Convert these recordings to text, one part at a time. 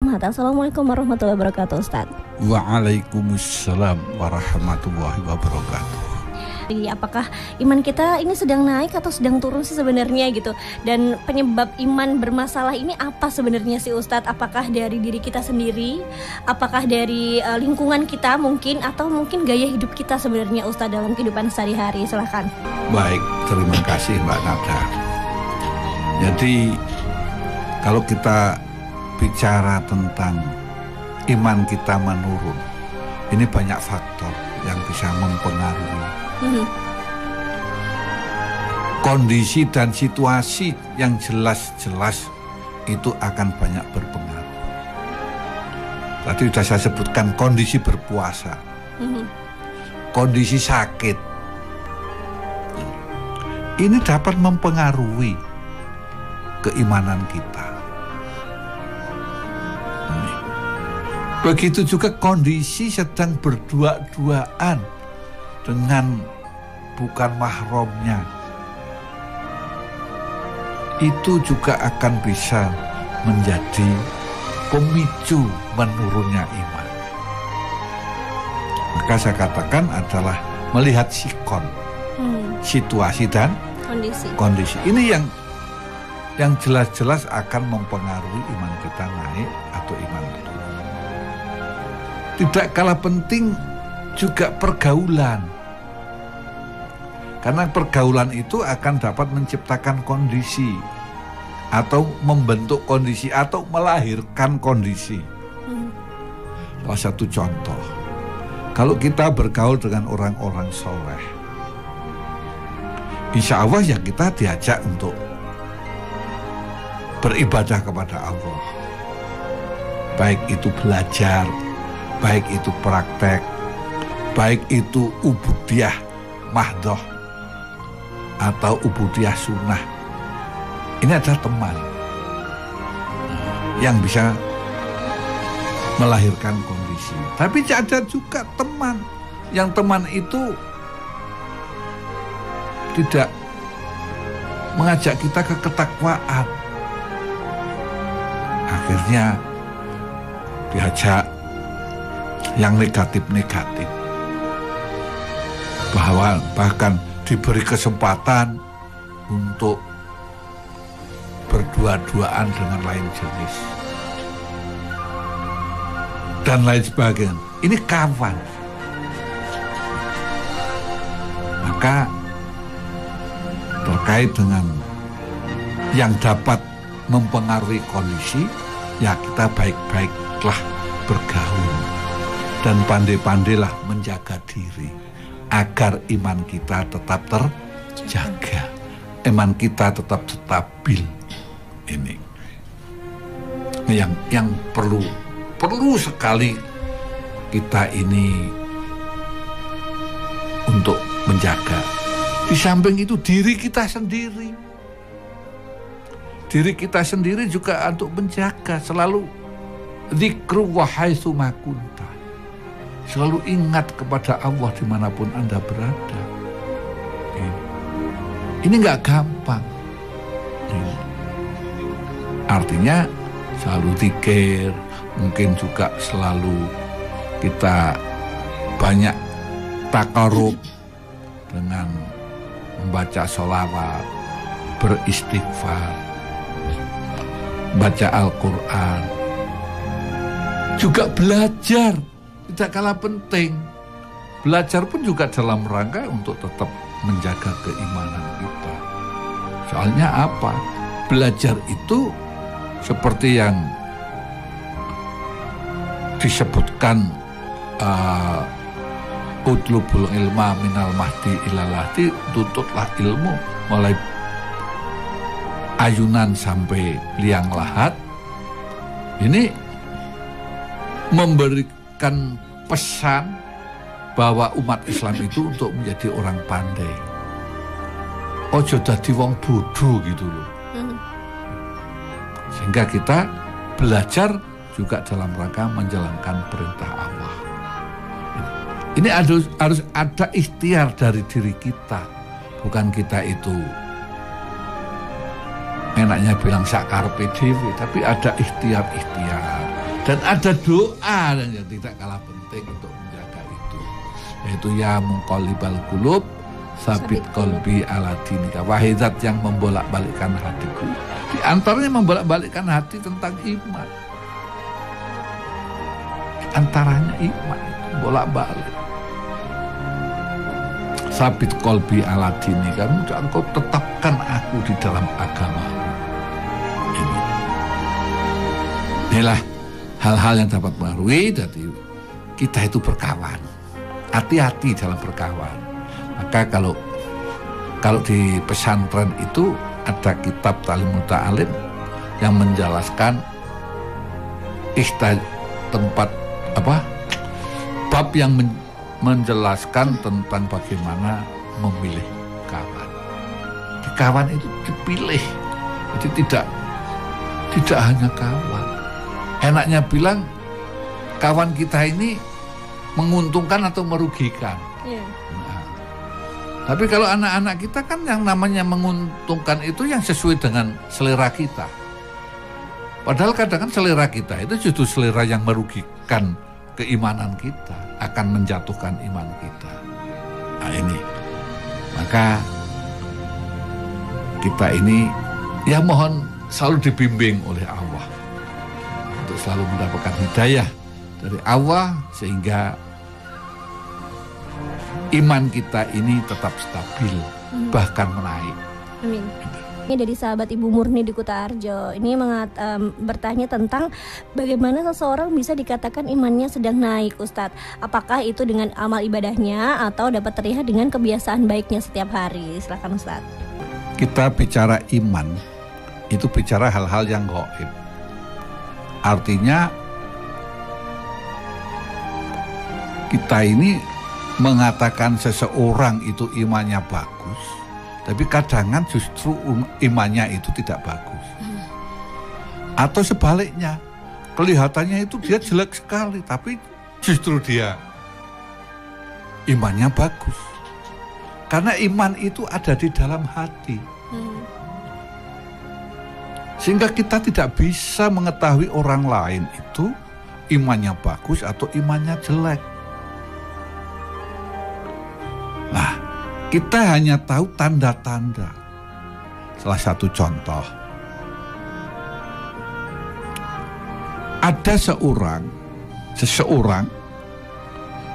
Rahmat. Assalamualaikum warahmatullahi wabarakatuh, Ustadz. Waalaikumsalam warahmatullahi wabarakatuh. Apakah iman kita ini sedang naik atau sedang turun sih sebenarnya gitu? Dan penyebab iman bermasalah ini apa sebenarnya sih Ustadz? Apakah dari diri kita sendiri? Apakah dari lingkungan kita mungkin? Atau mungkin gaya hidup kita sebenarnya Ustadz dalam kehidupan sehari-hari? Silahkan. Baik, terima kasih Mbak Nada. Jadi kalau kita bicara tentang iman kita menurun, ini banyak faktor yang bisa mempengaruhi. Kondisi dan situasi yang jelas-jelas itu akan banyak berpengaruh. Tadi sudah saya sebutkan kondisi berpuasa, kondisi sakit. Ini dapat mempengaruhi keimanan kita. Begitu juga kondisi sedang berdua-duaan dengan bukan mahramnya, itu juga akan bisa menjadi pemicu menurunnya iman. Maka saya katakan adalah melihat sikon, situasi dan kondisi. Ini yang jelas-jelas akan mempengaruhi iman kita naik atau iman turun. Tidak kalah penting juga pergaulan. Karena pergaulan itu akan dapat menciptakan kondisi atau membentuk kondisi atau melahirkan kondisi. Salah satu contoh, kalau kita bergaul dengan orang-orang soleh, insya Allah ya kita diajak untuk beribadah kepada Allah. Baik itu belajar, baik itu praktek, baik itu ubudiyah mahdoh atau ubudiyah sunnah. Ini adalah teman yang bisa melahirkan kondisi. Tapi ada juga teman yang teman itu tidak mengajak kita ke ketakwaan. Akhirnya diajak yang negatif-negatif. Bahkan diberi kesempatan untuk berdua-duaan dengan lain jenis dan lain sebagainya. Ini kawan. Maka terkait dengan yang dapat mempengaruhi kondisi, ya kita baik-baiklah bergaul dan pandai-pandailah menjaga diri agar iman kita tetap terjaga, iman kita tetap stabil. Ini yang perlu sekali kita ini untuk menjaga. Di samping itu diri kita sendiri juga untuk menjaga, selalu dzikru wa haitsu ma kunta. Selalu ingat kepada Allah dimanapun Anda berada. Ini nggak gampang. Artinya selalu zikir, mungkin juga selalu kita banyak takarub dengan membaca sholawat, beristighfar, baca Al-Quran, juga belajar. Tidak kalah penting. Belajar pun juga dalam rangka untuk tetap menjaga keimanan kita. Soalnya apa? Belajar itu seperti yang disebutkan utlubul ilma minal mahdi ilal lahdi, tuntutlah ilmu mulai ayunan sampai liang lahat. Ini memberikan pesan bahwa umat Islam itu untuk menjadi orang pandai. Ojo dadi wong bodoh gitu loh. Sehingga kita belajar juga dalam rangka menjalankan perintah Allah. Ini harus ada ikhtiar dari diri kita. Bukan kita itu enaknya bilang sakar PDW, tapi ada ikhtiar Dan ada doa yang tidak kalah penting untuk menjaga itu, yaitu ya muqallibal qulub sabit qalbi ala dinika. Wahai zat yang membolak-balikkan hatiku. Di antaranya membolak-balikkan hati tentang iman. Di antaranya iman itu bolak-balik. Sabit qalbi ala dinika, engkau tetapkan aku di dalam agama. Inilah hal-hal yang dapat mengaruhi. Jadi kita itu berkawan, hati-hati dalam berkawan. Maka kalau di pesantren itu ada kitab Ta'limut Ta'alim yang menjelaskan bab yang menjelaskan tentang bagaimana memilih kawan. Di kawan itu dipilih, jadi tidak hanya kawan. Enaknya bilang kawan kita ini menguntungkan atau merugikan. Yeah. Nah, tapi kalau anak-anak kita kan yang namanya menguntungkan itu yang sesuai dengan selera kita. Padahal kadang kan selera kita itu justru selera yang merugikan keimanan kita, akan menjatuhkan iman kita. Nah ini, maka kita ini ya mohon selalu dibimbing oleh Allah untuk selalu mendapatkan hidayah dari Allah sehingga iman kita ini tetap stabil, bahkan menaik. Amin. Ini dari sahabat Ibu Murni di Kutarjo. Ini bertanya tentang bagaimana seseorang bisa dikatakan imannya sedang naik, Ustadz. Apakah itu dengan amal ibadahnya atau dapat terlihat dengan kebiasaan baiknya setiap hari? Silakan Ustadz. Kita bicara iman, itu bicara hal-hal yang gaib. Artinya kita ini mengatakan seseorang itu imannya bagus, tapi kadang justru imannya itu tidak bagus. Atau sebaliknya, kelihatannya itu dia jelek sekali, tapi justru dia imannya bagus. Karena iman itu ada di dalam hati. Sehingga kita tidak bisa mengetahui orang lain itu imannya bagus atau imannya jelek. Nah, kita hanya tahu tanda-tanda. Salah satu contoh, ada seseorang,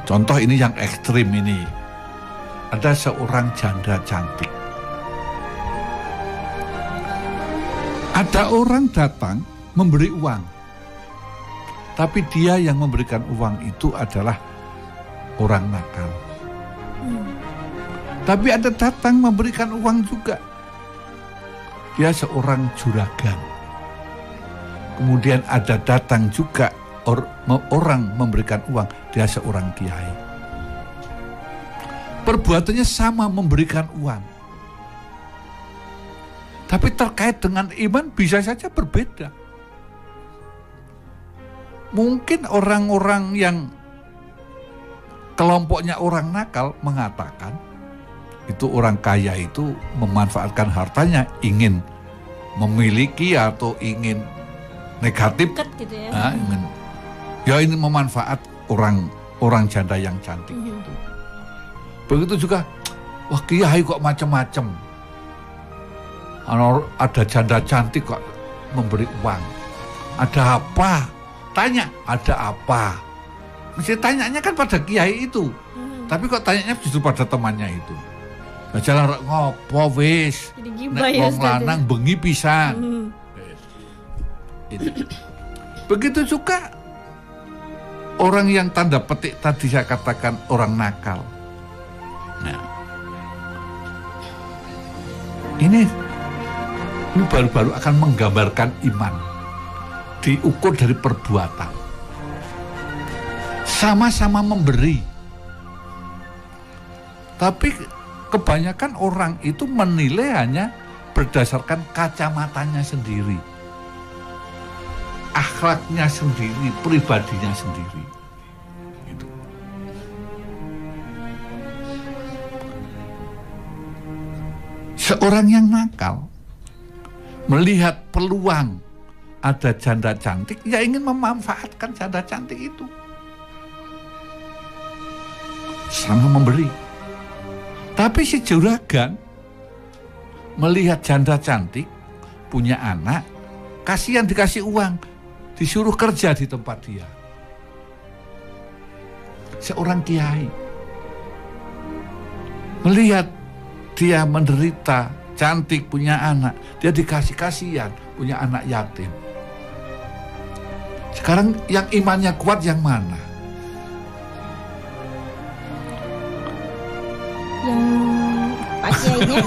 contoh ini yang ekstrim ini, ada seorang janda cantik. Ada orang datang memberi uang, tapi dia yang memberikan uang itu adalah orang nakal. Tapi ada datang memberikan uang juga. Dia seorang juragan. Kemudian ada datang juga orang memberikan uang. Dia seorang kiai. Perbuatannya sama, memberikan uang. Tapi terkait dengan iman bisa saja berbeda. Mungkin orang-orang yang kelompoknya orang nakal mengatakan itu orang kaya itu memanfaatkan hartanya, ingin memiliki atau ingin negatif, gitu ya. Ini memanfaat orang janda yang cantik itu. Begitu juga, wah kiai kok macam-macam. Ada janda cantik kok memberi uang. Ada apa? Tanya, ada apa? Mesti tanyanya kan pada kiai itu. Tapi kok tanyanya justru pada temannya itu. Nah, jalan ngopo wis. Nek wong lanang bengi pisan. Begitu juga orang yang tanda petik tadi saya katakan orang nakal. Nah, ini baru-baru akan menggambarkan iman. Diukur dari perbuatan. Sama-sama memberi. Tapi kebanyakan orang itu menilai hanya berdasarkan kacamatanya sendiri. Akhlaknya sendiri, pribadinya sendiri. Gitu. Seorang yang nakal melihat peluang ada janda cantik, ya ingin memanfaatkan janda cantik itu. Sama memberi. Tapi si juragan melihat janda cantik, punya anak, kasihan dikasih uang, disuruh kerja di tempat dia. Seorang kiai melihat dia menderita, cantik, punya anak, dia dikasih kasihan, punya anak yatim. Sekarang yang imannya kuat yang mana? Yang Pak Kiainya.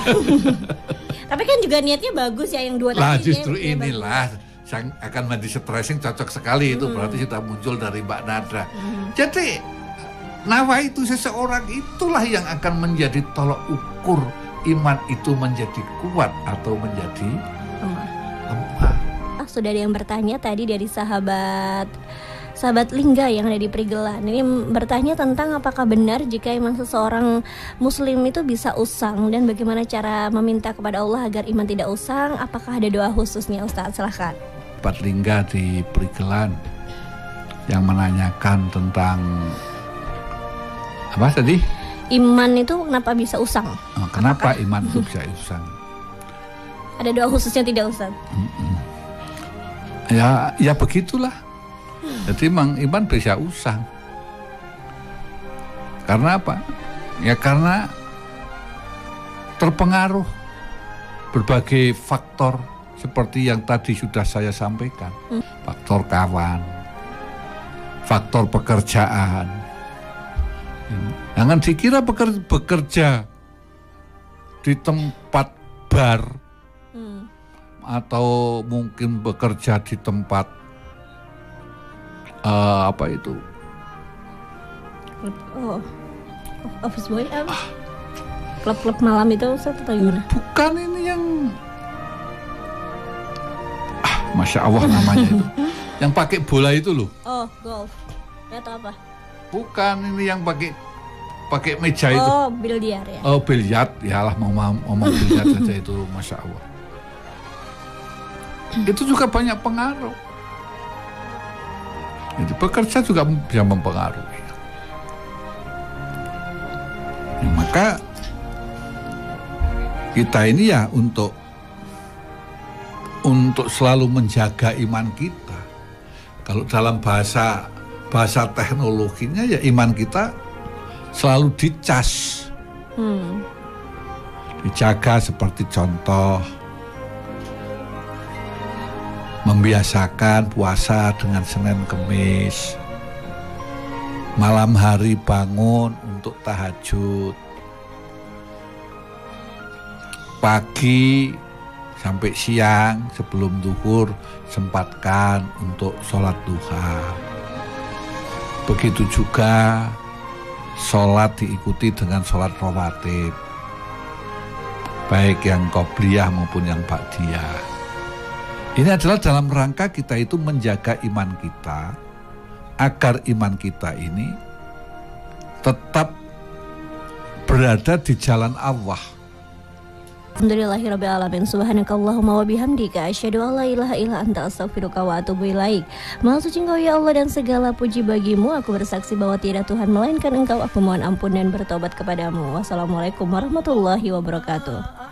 Tapi kan juga niatnya bagus ya yang dua Lah tadi. justru inilah yang akan menjadi stressing cocok sekali itu berarti sudah muncul dari Mbak Nada. Jadi nawaitu seseorang itulah yang akan menjadi tolok ukur iman itu menjadi kuat atau menjadi lemah. Sudah ada yang bertanya tadi dari sahabat Lingga yang ada di Prigelan. Ini bertanya tentang apakah benar jika memang seseorang muslim itu bisa usang dan bagaimana cara meminta kepada Allah agar iman tidak usang. Apakah ada doa khususnya, Ustaz? Silahkan. Sahabat Lingga di Prigelan yang menanyakan tentang apa tadi? Iman itu kenapa bisa usang? Kenapa iman itu bisa usang? Ada doa khususnya tidak, Ustaz? Ya begitulah. Jadi memang iman bisa usang. Karena apa? Ya karena terpengaruh berbagai faktor seperti yang tadi sudah saya sampaikan. Faktor kawan, faktor pekerjaan. Jangan dikira bekerja di tempat bar atau mungkin bekerja di tempat apa itu? Office boy apa? Klub-klub malam itu Ustaz atau gimana? Bukan ini yang Masya Allah namanya itu. Yang pakai bola itu loh. Oh, golf. Atau apa? Bukan ini yang pakai meja itu. Oh, biliar ya. Oh, biliar. Yalah mau biliar saja itu, Masya Allah. Itu juga banyak pengaruh. Jadi pekerja juga bisa mempengaruhi. Ya, maka kita ini ya untuk selalu menjaga iman kita. Kalau dalam bahasa teknologinya ya iman kita selalu dicas, dijaga seperti contoh membiasakan puasa dengan Senin Kemis, malam hari bangun untuk tahajud, pagi sampai siang sebelum zuhur sempatkan untuk sholat duha. Begitu juga sholat diikuti dengan sholat rawatib, baik yang qobliyah maupun yang ba'diyah. Ini adalah dalam rangka kita itu menjaga iman kita, agar iman kita ini tetap berada di jalan Allah. Alhamdulillahirrabbilalamin. Subhanakallahumma wa bihamdika asyhadu an la ilaha illa anta astaghfiruka wa atubu ilaik. Maha suci Engkau ya Allah dan segala puji bagimu. Aku bersaksi bahwa tidak Tuhan melainkan Engkau. Aku mohon ampun dan bertobat kepadamu. Wassalamualaikum warahmatullahi wabarakatuh.